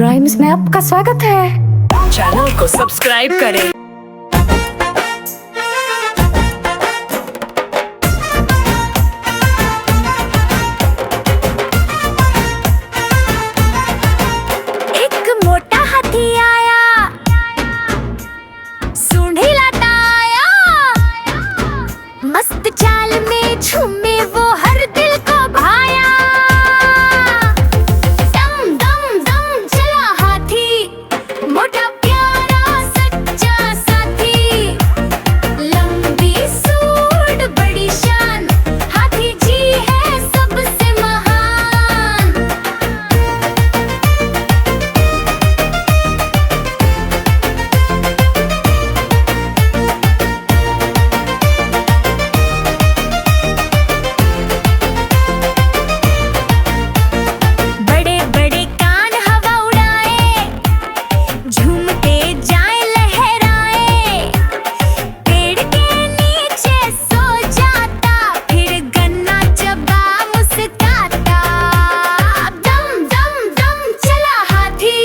Rhymes में आपका स्वागत है। चैनल को सब्सक्राइब करें। एक मोटा हाथी आया, सूंड हिलाता आया, मस्त चाल में झूमे वो हर दिल को भाया। दम दम दम चला हाथी, मोटा प्यारा सच्चा साथी, लंबी सूंड बड़ी शान, हाथी जी है सबसे महान। बड़े बड़े कान हवा उड़ाए, झूमते जाए लहराए, पेड़ के नीचे सो जाता, फिर गन्ना चबा मुस्कुराता। दम दम दम चला हाथी,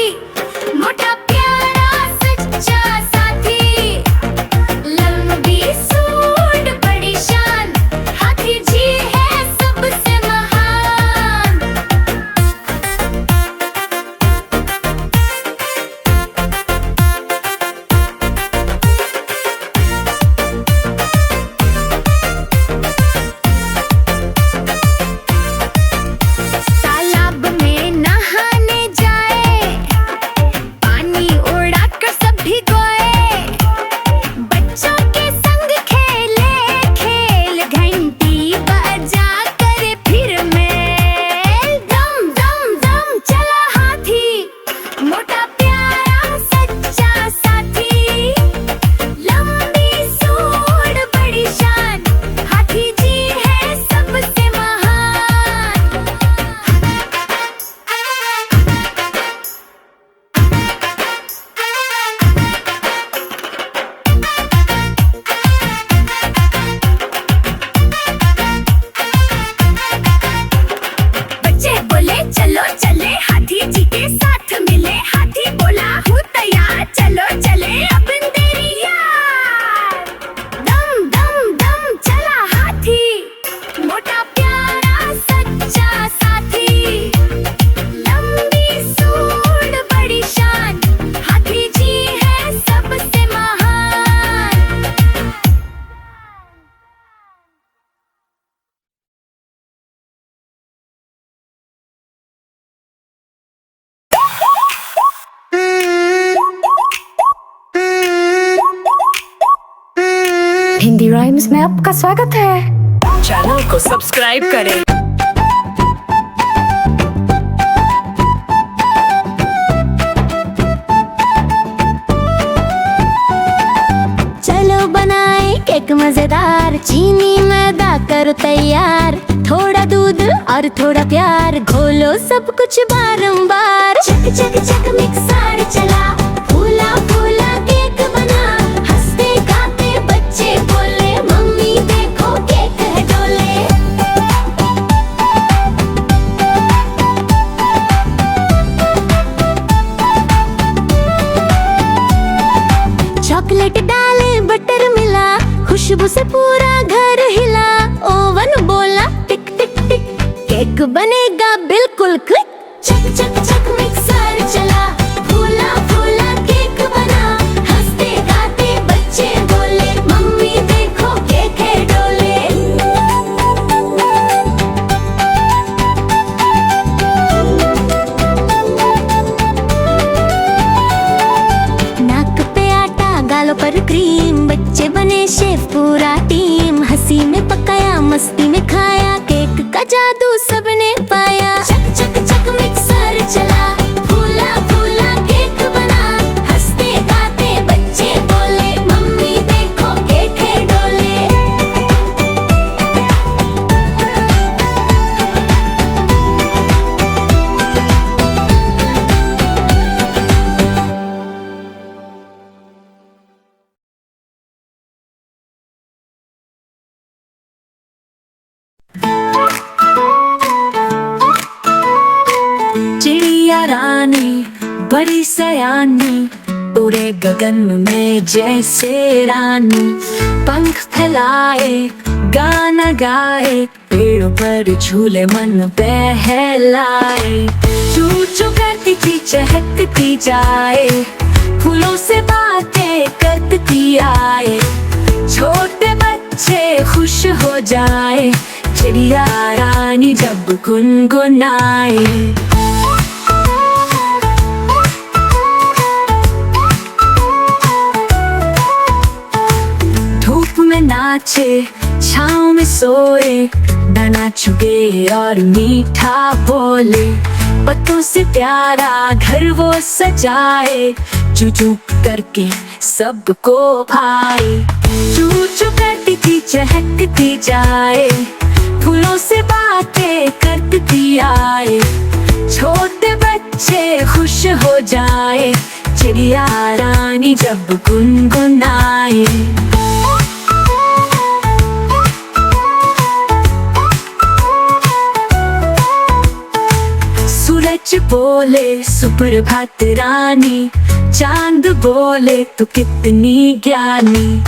मोटा प्यारा सच्चा साथी, लंबी सूंड बड़ी शान, हाथी जी है सबसे महान। तालाब में नहाने जाए, पानी उड़ाकर सब भिगोए, बच्चों के संग खेले खेल, घंटी बजा कर फिर मेल। दम दम दम चला हाथी, मोटा प्यारा सच्चा साथी, लंबी सूंड बड़ी शान, हाथी जी है सबसे महान। बच्चे बोले चलो चले, हाथी जी के साथ मिले, हाथी बोला हूँ तैयार, चलो चले अब तेरी यार। दम दम दम चला हाथी, मोटा प्यारा सच्चा साथी, लंबी सूंड बड़ी शान, हाथी जी है सबसे महान। हिंदी राइम्स में आपका स्वागत है। चैनल को सब्सक्राइब करें। चलो बनाए केक मजेदार, चीनी मैदा करो तैयार, थोड़ा दूध और थोड़ा प्यार, घोलो सब कुछ बारंबार। चक चक चक मिक्सर चला, फूला फूला केक बना, हंसते गाते बच्चे बोले, मम्मी देखो केक है डोले। चॉकलेट डाले बटर मिला, खुशबू से पूरा घर हिला, ओवन बोला टिक टिक टिक, केक बनेगा बिल्कुल क्विक। चक चक चक मिक्सर चला, फूला फूला केक बना, हंसते गाते बच्चे बोले, मम्मी देखो केक है डोले। नाक पे आटा गालों पर क्रीम, बच्चे बने शेफ पूरा टीम, हंसी में पकाया मस्ती में खाया, केक का जादू सबने पाया। चक चक चक मिक्सर चला, फूला फूला केक बना, हंसते गाते बच्चे बोले, मम्मी देखो केक है डोले। चिड़िया रानी बड़ी सयानी उड़े गगन में जैसे रानी, पंख फैलाए गाना गाए, पेड़ों पर झूले मन बहलाए। चू चू करती थी चहकती जाए, फूलों से बातें करती आए, छोटे बच्चे खुश हो जाए, चिड़िया रानी जब गुनगुनाए। धूप में नाचे छाँव में सोए, दाना चुगे और मीठा बोले, पत्तों से प्यारा घर वो सजाए, चू चू करके सबको भाई। चू चू करती थी चहकती जाए, फूलों से बातें करती आए, छोटे बच्चे खुश हो जाए, चिड़िया रानी जब गुनगुनाए। सूरज बोले सुप्रभात रानी, चांद बोले तू कितनी ज्ञानी,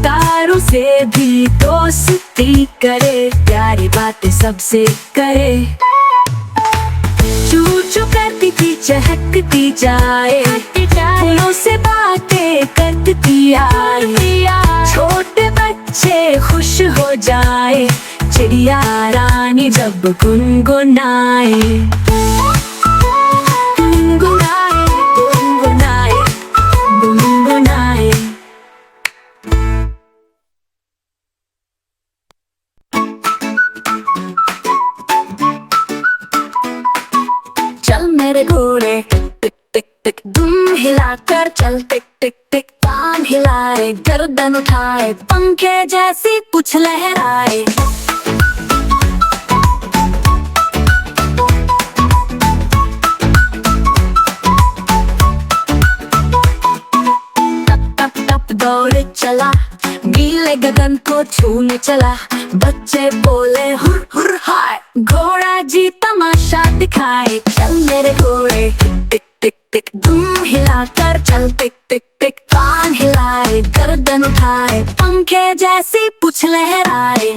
तारों से भी दोस्ती करे, प्यारी बातें सबसे करे। चू चू करती थी चहकती जाए, फूलों से बातें करती आए, छोटे बच्चे खुश हो जाए, चिड़िया रानी जब गुनगुनाए। गुनगुनाए गुनगुनाए गुनगुनाए। चल मेरे घोड़े टिक टिक टिक, दुम हिलाकर चल, टिक टिक टिक, कान हिलाए गर्दन उठाए, पंखे जैसी पूंछ लहराए। दौड़े चला, गीले गगन को छूने चला, बच्चे बोले हुर हुर हाय, घोड़ा जी तमाशा दिखाए। चल मेरे घोड़े टिक टिक टिक, दुम हिलाकर चल, टिक टिक टिक, कान हिलाए गर्दन उठाए, पंखे जैसी पूंछ लहराए।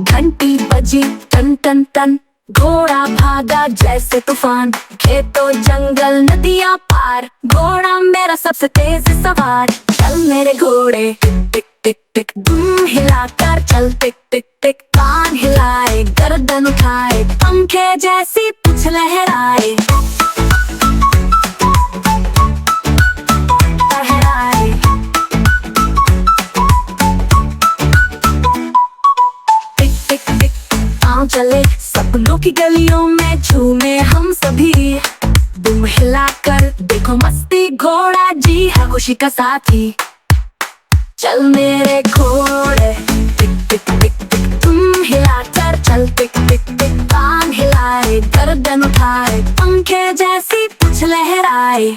घंटी बजी टन टन टन, घोड़ा भागा जैसे तूफान, खेतों जंगल नदियां पार, घोड़ा मेरा सबसे तेज सवार। चल मेरे घोड़े टिक टिक टिक, दुम हिलाकर चल, टिक टिक टिक, कान हिलाए गर्दन उठाए, पंखे जैसी पूंछ लहराए। चले सपनों की गलियों में झूमे हम सभी, दुम हिलाकर देखो मस्ती, घोड़ा जी है खुशी का साथी। चल मेरे घोड़े टिक टिक टिक टिक, तुम हिलाकर चल, टिक टिक टिक, कान हिलाए गर्दन उठाए, पंखे जैसी पूंछ लहराए।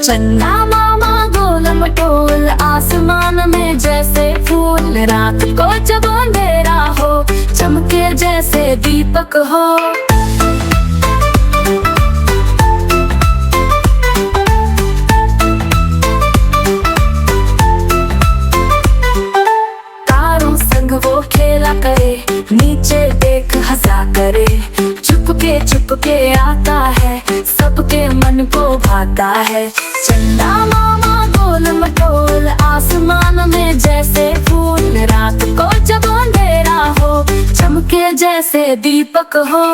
चंदा मामा गोल मटोल, आसमान में जैसे फूल, रात को जब अंधेरा हो, चमके जैसे दीपक हो। तारों संग वो खेला करे, नीचे देख हंसा करे, चुपके आता है, सबके मन को भाता है। चंदा मामा गोल मटोल, आसमान में जैसे फूल, रात को जब अंधेरा हो, चमके जैसे दीपक हो।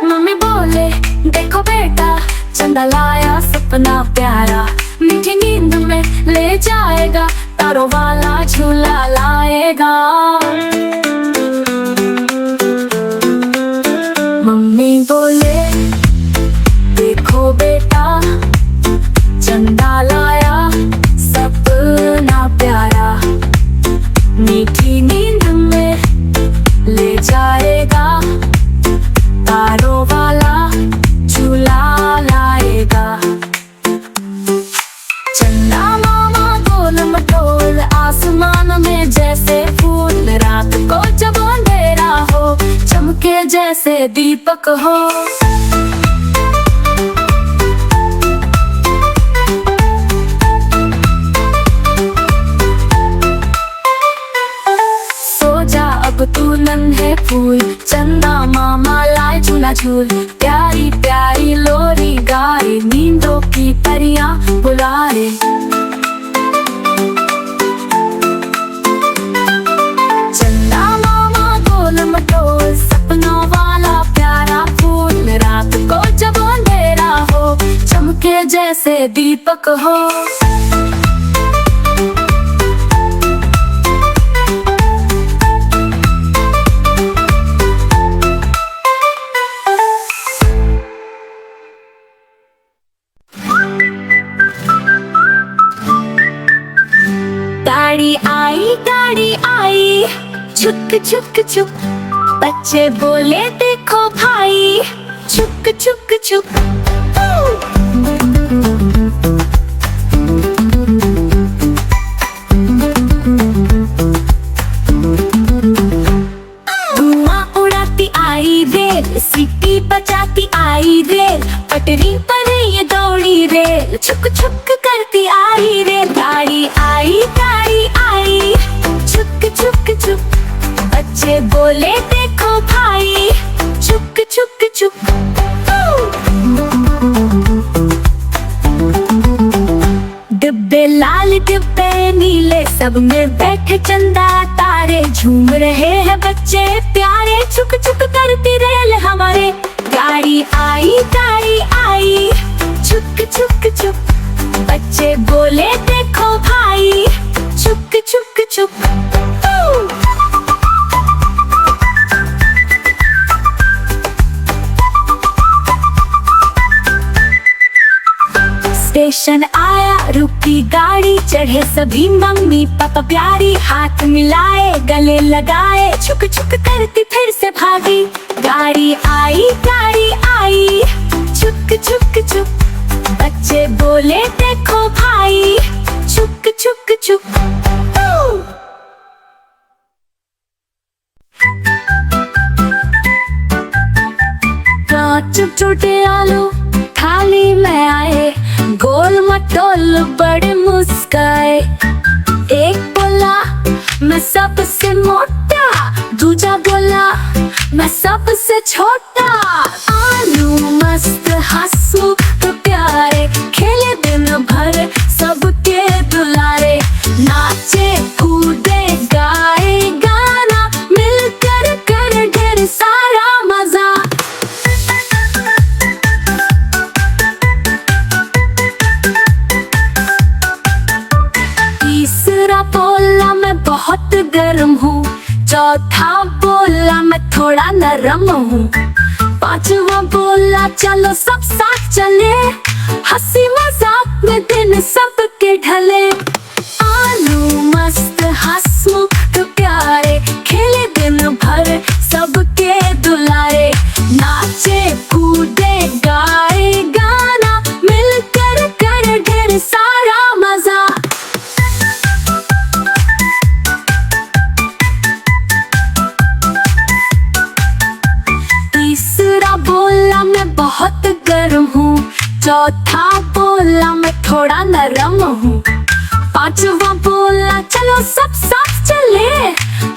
मम्मी बोले देखो बेटा, चंदा लाया सपना प्यारा, मीठी नींद में ले जाएगा, तारों वाला झूला लाएगा। जैसे दीपक हो। सो जा अब तू नन्हे फूल, चंदा मामा लाए झूला झूल। प्यारी प्यारी लोरी गाए, नींदों की परियां बुलाए। चंदा मामा गोल मटोल, सपनों वाला प्यारा फूल। रात को जब अंधेरा हो, चमके जैसे दीपक हो। गाड़ी आई छुक छुक छुक। बच्चे बोले देखो भाई, छुक छुक छुक। धुआं उड़ाती आई रेल, सीटी बजाती आई रेल। पटरी पर ये दौड़ी रेल, छुक छुक करती आई रेल। गाड़ी आई छुक छुक छुक। बच्चे बोले देखो भाई, छुक छुक छुक। डिब्बे लाल डिब्बे नीले, सब में बैठे चंदा तारे। झूम रहे हैं बच्चे प्यारे, छुक छुक करती रेल हमारे। गाड़ी आई छुक छुक छुक। बच्चे बोले देखो भाई, छुक छुक छुक। स्टेशन आया, रुकी गाड़ी। चढ़े सभी मम्मी पापा प्यारी, हाथ मिलाए गले लगाए। छुक छुक करती फिर से भागी। गाड़ी आई छुक छुक छुक। बच्चे बोले देखो भाई, छुक छुक छुक। चुप छोटे आलू थाली में आए, गोल मटोल बड़े मुस्काए। एक बोला मैं सबसे मोटा, दूजा बोला मैं सबसे छोटा। आलू मस्त हंसमुख प्यारे, खेले दिन भर सबके दुलारे। नाचे कूदे गाए गाना, मिलकर कर ढेर सारा मजा। तीसरा बोला मैं बहुत गर्म हूँ, चौथा बोला मैं थोड़ा नरम हूँ। पांचवा बोला चलो सब साथ चले, हंसी मजाक में दिन सबके ढले। आलू मस्त हंसमुख प्यारे, खेले दिन भर सबके दुलारे। नाचे कूदे गाए गाना, मिलकर कर ढेर सारा मजा। तीसरा बोला मैं बहुत गर्म हूँ, चौथा बोला मैं थोड़ा नरम हूँ। पांचवा बोला चलो सब साथ चले,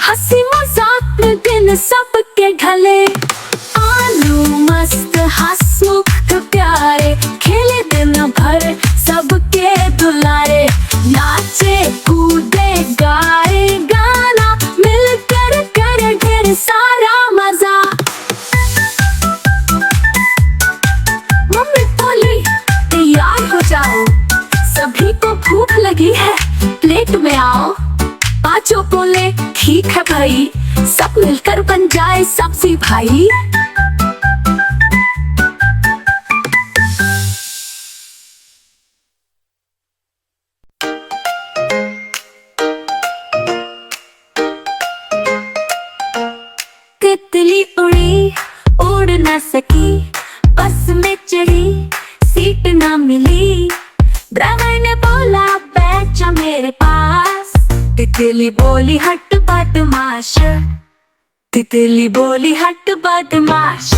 हंसी मजाक में दिन सबके ढले। आलू मस्त हंसमुख प्यारे, खेले दिन भर सबके दुलारे। नाचे कूदे गाए गाना, मिलकर कर ढेर सारा मजा। मम्मी बोली तैयार हो जाओ, सभी को भूख लगी है, प्लेट में आओ। पांचों बोले ठीक है भाई, सब मिलकर बन जाए सब्जी भाई। तितली उड़ी उड़ न सकी, बस में चढ़ी सीट न मिली। ड्राइवर ने बोला बैठ जा मेरे पास, तितली बोली हट बदमाश। तितली बोली हट बदमाश।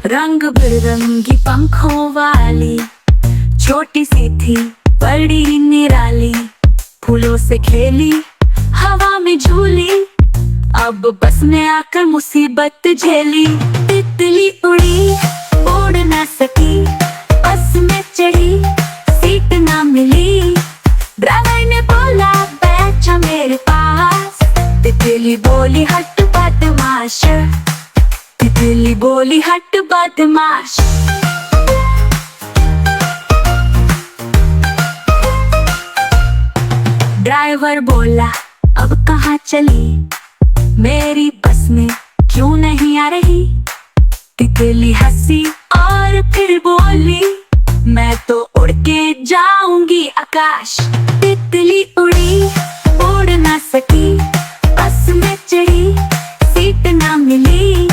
रंग बिरंगी पंखों वाली छोटी सी थी बड़ी निराली, फूलों से खेली हवा में झूली, अब बस में आकर मुसीबत झेली। तितली उड़ी उड़ ना सकी, बस में चढ़ी सीट ना मिली, ड्राइवर ने बोला बैठ जा मेरे पास। तितली बोली हट बदमाश, तितली बोली हट बदमाश। ड्राइवर बोला अब कहाँ चली, मेरी बस में क्यों नहीं आ रही। तितली हंसी और फिर बोली मैं तो उड़ के जाऊंगी आकाश। तितली उड़ी उड़ ना सकी, बस में चढ़ी सीट ना मिली,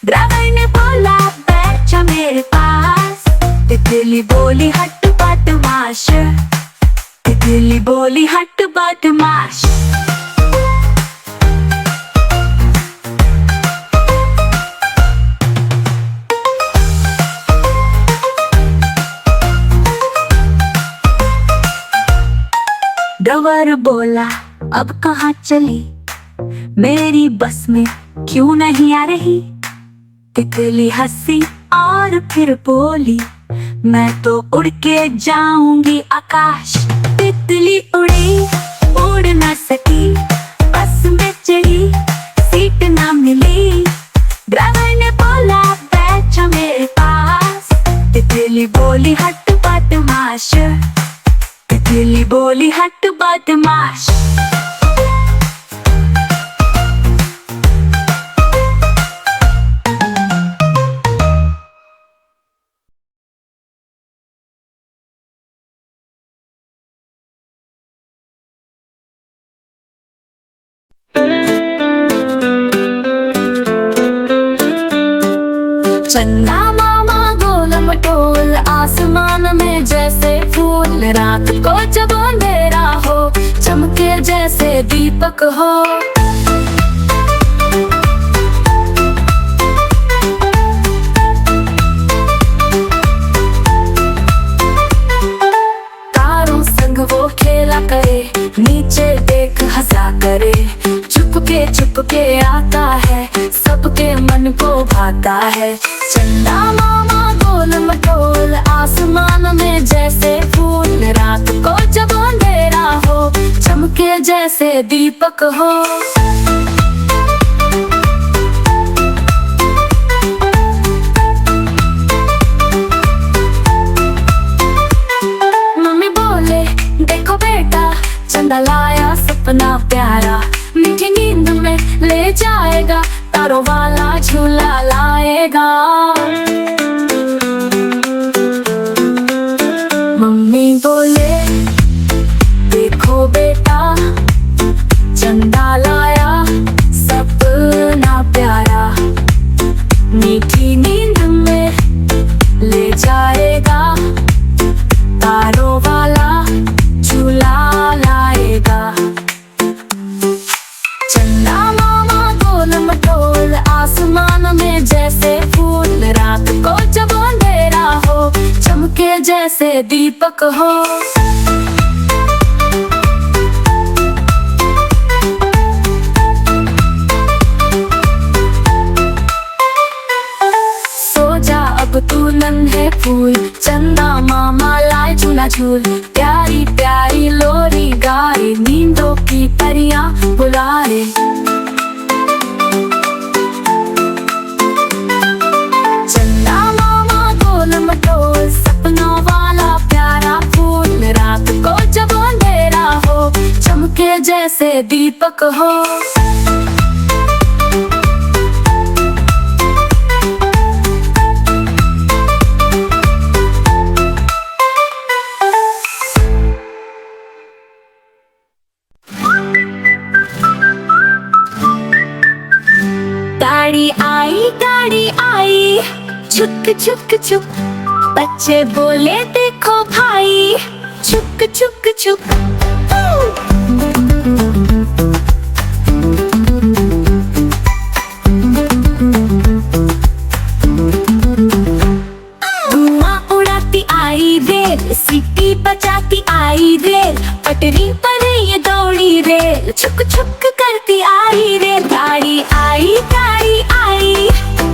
ड्राइवर ने बोला बैठ जा मेरे पास। तितली बोली हट बदमाश, तितली बोली हट बदमाश। ड्राइवर बोला अब कहाँ चली, मेरी बस में क्यों नहीं आ रही। तितली हंसी और फिर बोली मैं तो उड़ के जाऊंगी आकाश। तितली उड़ी उड़ ना सकी, बस में चढ़ी सीट ना मिली, ड्राइवर ने बोला बैठ जा मेरे पास। तितली बोली हट बदमाश, तितली बोली हट बदमाश। चंदा मामा गोल मटोल आसमान में जैसे फूल, रात को जब अंधेरा हो चमके जैसे दीपक हो। तारों संग वो खेला करे, नीचे देख हंसा करे, चुपके आता है सबके मन को भाता है। चंदा मामा गोल मटोल आसमान में जैसे फूल, रात को जब अंधेरा हो चमके जैसे दीपक हो। मम्मी बोले देखो बेटा चंदा लाया सपना प्यारा, मीठी नींद में ले जाएगा, तारों वाला झूला लाएगा। मम्मी बोले देखो बेटा चंदा लाया सपना प्यारा, मीठी नींद में ले जाएगा, तारों वाला झूला लाएगा। चंदा मामा गोल मटोल आसमान में जैसे फूल, रात को जब अंधेरा हो चमके जैसे दीपक हो। सो जा अब तू नन्हे फूल, चंदा मामा लाए झूला झूल, प्यारी प्यारी लोरी गाए, नींदों की परियां बुलाए। चंदा मामा गोल मटोल सपनों वाला प्यारा फूल, रात को जब अंधेरा हो चमके जैसे दीपक हो। गाड़ी आई छुक छुक छुक, बच्चे बोले देखो भाई छुक छुक छुक। धुआं उड़ाती आई रेल, सीटी बजाती आई रेल, पटरी पर ये दौड़ी रेल, छुक छुक करती आई रेल। गाड़ी आई गाड़ी आई,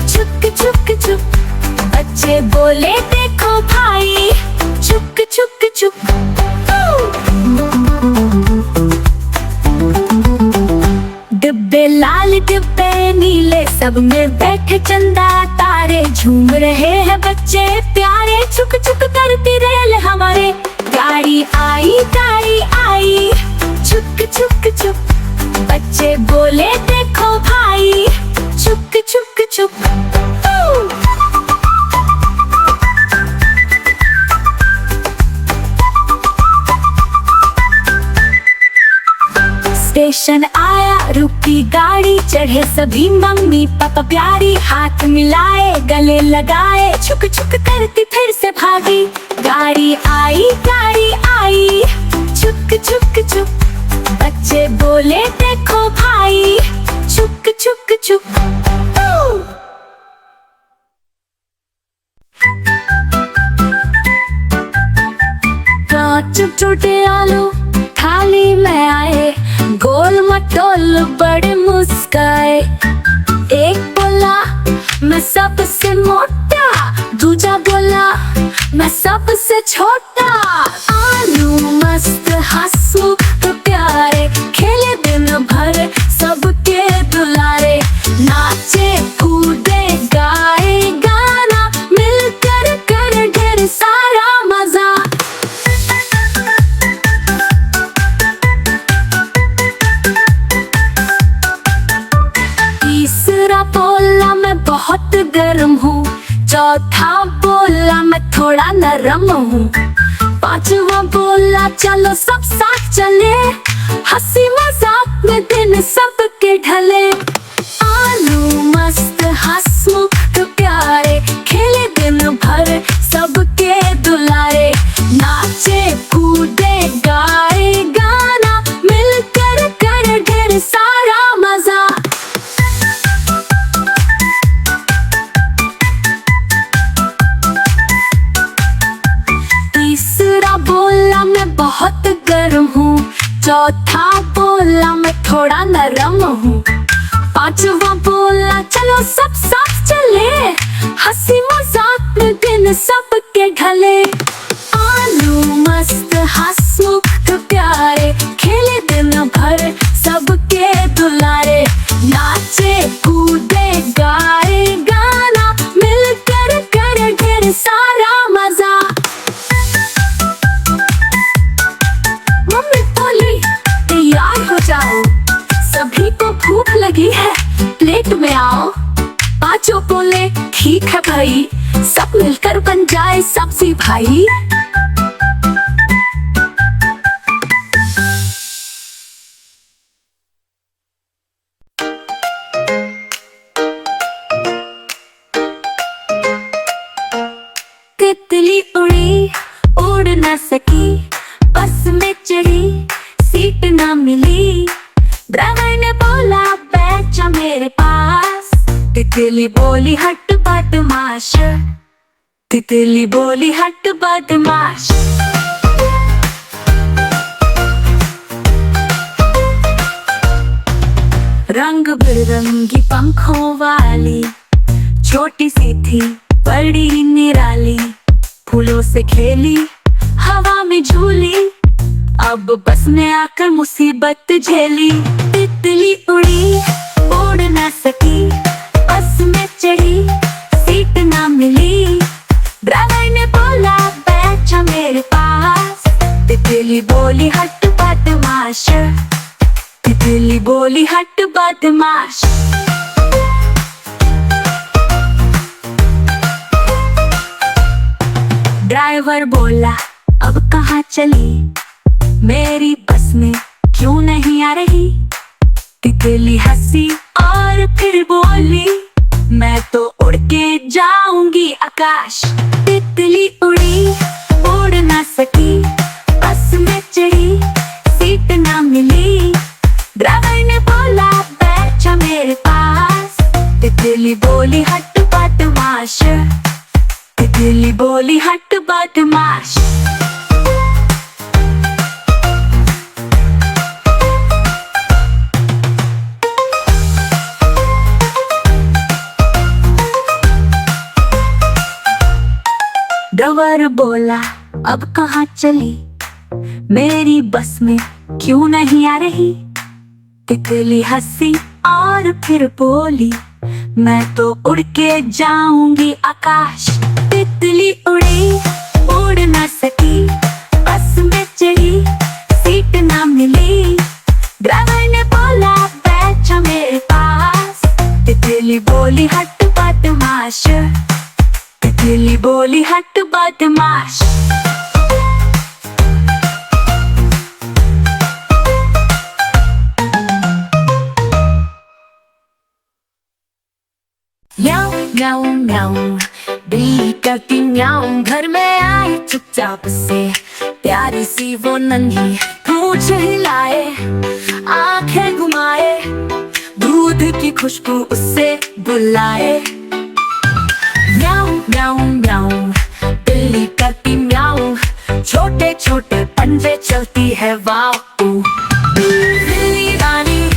छुक छुक छुक। बच्चे बोले देखो भाई, छुक छुक छुक। डिब्बे लाल डिब्बे नीले, सब में बैठे चंदा तारे, झूम रहे हैं बच्चे प्यारे, छुक छुक करती रेल हमारे। गाड़ी आई गाड़ी आई, छुक छुक छुक। बच्चे बोले देखो भाई, छुक छुक छुक। स्टेशन आया, रुकी गाड़ी, चढ़े सभी मम्मी पापा प्यारी, हाथ मिलाए गले लगाए, छुक छुक करती फिर से भागी। गाड़ी आई गाड़ी आई, छुक छुक छुक। बच्चे बोले देखो भाई, छुक छुक छुक। कांच टूटे आलू थाली में आए, गोल मटोल बड़े मुस्काए। एक बोला मैं सबसे मोटा, दूजा बोला मैं सबसे छोटा। आलू मस्त हंसमुख प्यारे, खेले दिन भर सबके दुलारे, नाचे कूदे गाए गाना, मिलकर कर ढेर सारा मजा। तीसरा बोला मैं बहुत गर्म हूँ, चौथा बोला मैं थोड़ा नरम हूँ, पांचवा बोला चलो सब साथ चले, हंसी मजाक में दिन सबके ढले। आलू मस्त हंसमुख प्यारे, खेले दिन भर सबके दुलारे, नाचे कूदे गाए गाना, मिलकर कर ढेर सारा मजा। तीसरा बोला मैं बहुत गर्म हूँ, चौथा बोला मैं थोड़ा नरम हूँ, पांचवा बोला चलो सब साथ चले, हंसी मजाक में दिन सबके ढले। आलू मस्त हंसमुख प्यारे, खेले दिन भर सबके दुलारे, नाचे कूदे गाए गाना, मिलकर कर ढेर सारा मजा। मम्मी बोली तैयार हो जाओ, सभी को भूख लगी है प्लेट में आओ। पांचों बोले ठीक है भाई, सब मिलकर बन जाए सब्जी भाई। तितली उड़ी उड़ न सकी, बस में चढ़ी सीट न मिली, ड्राइवर ने बोला बैठ जा मेरे पास। तितली बोली हट बदमाश, तितली बोली हट बदमाश। रंग बिरंगी पंखों वाली छोटी सी थी बड़ी निराली, फूलों से खेली हवा में झूली, अब बस में आकर मुसीबत झेली। तितली उड़ी उड़ न सकी, बस में चढ़ी सीट न मिली, ड्राइवर ने बोला बैठ जा मेरे पास। तितली बोली हट बदमाश, तितली बोली हट बदमाश। ड्राइवर बोला अब कहाँ चली, मेरी बस में क्यों नहीं आ रही। तितली हंसी और फिर बोली मैं तो उड़ के जाऊंगी आकाश। तितली उड़ी उड़ ना सकी, बोली हट बदमाश। ड्राइवर बोला अब कहाँ चली, मेरी बस में क्यों नहीं आ रही। तितली हंसी और फिर बोली मैं तो उड़ के जाऊंगी आकाश। तितली उड़ी उड़ ना सकी, बस में चढ़ी सीट ना मिली। ड्राइवर ने बोला बैठ जा मेरे पास। तितली बोली हट बदमाश, तितली बोली हट बदमाश। म्याऊं म्याऊं म्याऊं, बिल्ली करती म्याऊं। घर में आई चुपचाप से, प्यारी सी वो नन्ही पूंछ हिलाए, आंखें घुमाए, दूध की खुशबू उससे बुलाए। म्याऊं म्याऊं म्याऊं, बिल्ली करती म्याऊं। छोटे छोटे पंजे चलती है वाऊ। बिल्ली रानी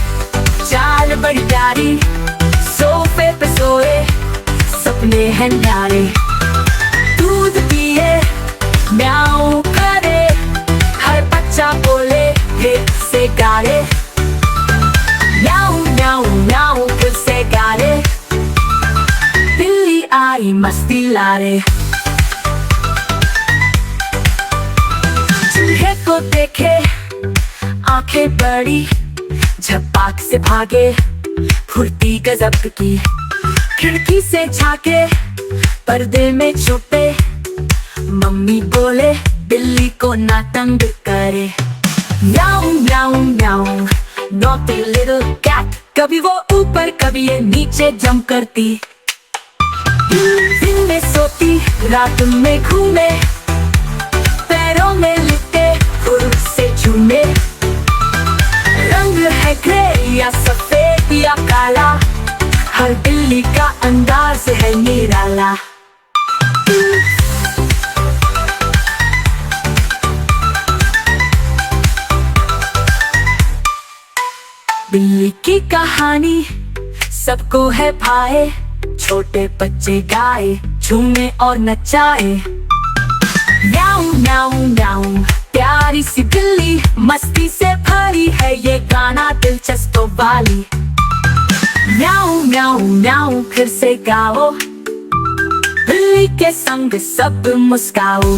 चाल बड़ी प्यारी, सोफे पे सोए सपने हैं न्यारे। दूध पिए म्याऊं करे, हर बच्चा बोले फिर से गारे। म्याऊं म्याऊं म्याऊं फिर से गारे, बिल्ली आई मस्ती लारे। चूहे को देखे आंखें बड़ी, झपाक से भागे फुर्ती गजब की। खिड़की से झांके पर्दे में छुपे, मम्मी बोले बिल्ली को ना तंग करे। म्याऊं म्याऊं म्याऊं, नॉटी लिटिल कैट। कभी वो ऊपर कभी ये नीचे जंप करती, दिन में सोती रात में घूमे, पैरों में लिपटे फुर से झूमे। रंग है ग्रे या सफेद या काला, हर बिल्ली का अंदाज है निराला। बिल्ली की कहानी सबको है भाए, छोटे बच्चे गाए झूमे और नचाए। म्याऊं म्याऊं म्याऊं, प्यारी सी बिल्ली मस्ती से भरी है ये गाना दिलचस्प वाली। म्याऊं म्याऊं म्याऊं फिर से गाओ, बिल्ली के संग सब मुस्काओ।